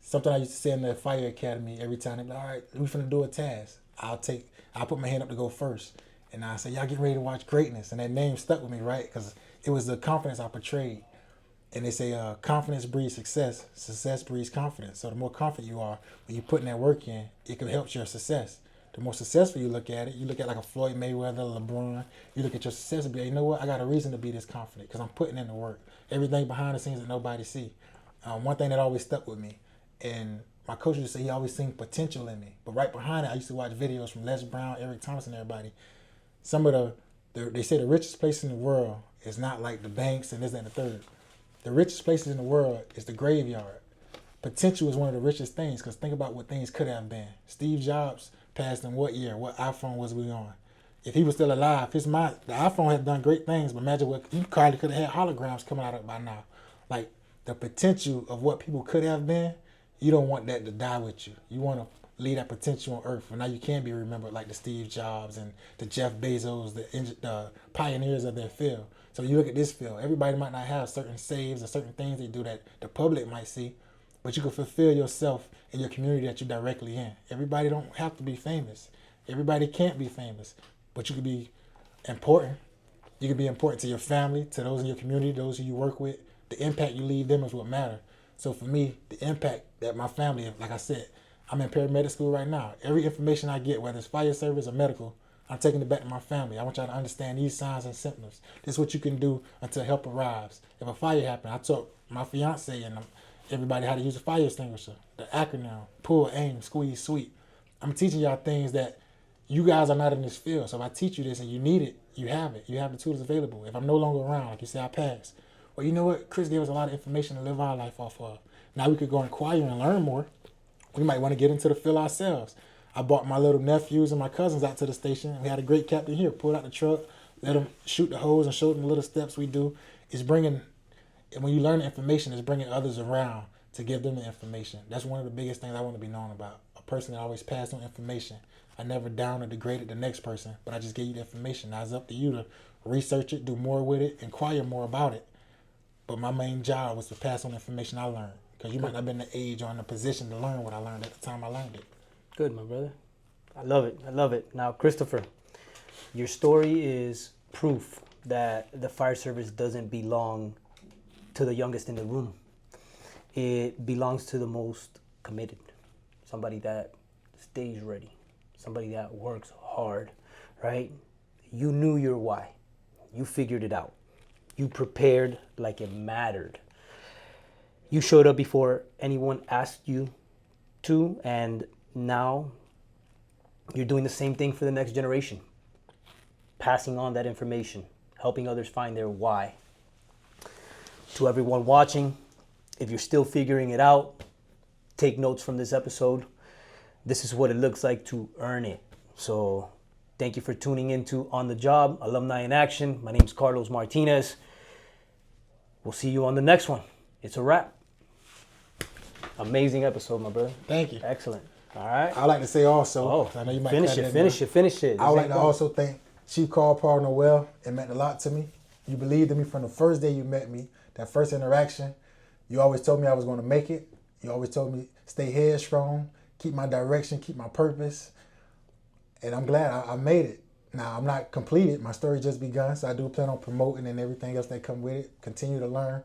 Something I used to say in the Fire Academy every time, they'd be like, all right, we finna do a task. I'll put my hand up to go first. And I say, y'all get ready to watch greatness. And that name stuck with me, right? Because it was the confidence I portrayed. And they say confidence breeds success. Success breeds confidence. So the more confident you are, when you're putting that work in, it can help your success. The more successful you look at it, you look at like a Floyd Mayweather, LeBron, you look at your success and be like, you know what? I got a reason to be this confident because I'm putting in the work. Everything behind the scenes that nobody see. One thing that always stuck with me, and my coach used to say he always seen potential in me. But right behind it, I used to watch videos from Les Brown, Eric Thomas, and everybody. Some of they say the richest place in the world is not like the banks and this, that, and the third. The richest places in the world is the graveyard. Potential is one of the richest things because think about what things could have been. Steve Jobs passed in what year? What iPhone was we on? If he was still alive, the iPhone had done great things, but imagine what you probably could have had holograms coming out of it by now. Like the potential of what people could have been, you don't want that to die with you. You want to leave that potential on earth. And now you can be remembered like the Steve Jobs and the Jeff Bezos, the pioneers of their field. So you look at this field, everybody might not have certain saves or certain things they do that the public might see, but you can fulfill yourself in your community that you're directly in. Everybody don't have to be famous. Everybody can't be famous, but you can be important. You can be important to your family, to those in your community, those who you work with. The impact you leave them is what matters. So for me, the impact that my family, like I said, I'm in paramedic school right now. Every information I get, whether it's fire service or medical, I'm taking it back to my family. I want y'all to understand these signs and symptoms. This is what you can do until help arrives. If a fire happens, I taught my fiance and everybody how to use a fire extinguisher. The acronym, pull, aim, squeeze, sweep. I'm teaching y'all things that you guys are not in this field. So if I teach you this and you need it, you have it. You have the tools available. If I'm no longer around, like you say, I passed. Well, you know what? Chris gave us a lot of information to live our life off of. Now we could go inquire and learn more. We might want to get into the field ourselves. I brought my little nephews and my cousins out to the station. We had a great captain here. Pulled out the truck, let them shoot the hose and showed them the little steps we do. It's bringing, and when you learn the information, it's bringing others around to give them the information. That's one of the biggest things I want to be known about. A person that always passed on information. I never down or degraded the next person, but I just gave you the information. Now it's up to you to research it, do more with it, inquire more about it. But my main job was to pass on the information I learned, because you might not have been the age or in the position to learn what I learned at the time I learned it. Good, my brother. I love it. I love it. Now, Christopher, your story is proof that the fire service doesn't belong to the youngest in the room. It belongs to the most committed, somebody that stays ready, somebody that works hard, right? You knew your why. You figured it out. You prepared like it mattered. You showed up before anyone asked you to, and now you're doing the same thing for the next generation. Passing on that information, helping others find their why. To everyone watching, if you're still figuring it out, take notes from this episode. This is what it looks like to earn it. So thank you for tuning into On the Job, Alumni in Action. My name's Carlos Martinez. We'll see you on the next one. It's a wrap. Amazing episode, my brother. Thank you. Excellent. All right. I like to say also, I know you might finish it. I would like to also thank Chief Carl Paul Noel. It meant a lot to me. You believed in me from the first day you met me, that first interaction. You always told me I was going to make it. You always told me stay headstrong, keep my direction, keep my purpose. And I'm glad I made it. Now, I'm not completed. My story just begun, so I do plan on promoting and everything else that come with it, continue to learn.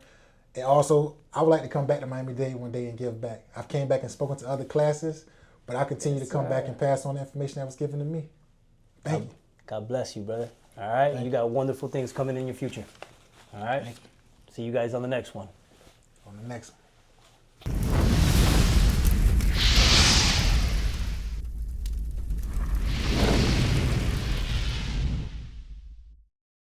And also, I would like to come back to Miami-Dade one day and give back. I've came back and spoken to other classes, but I continue to come back and pass on the information that was given to me. Thank you. God bless you, brother. All right? You got wonderful things coming in your future. All right? See you guys on the next one. On the next one.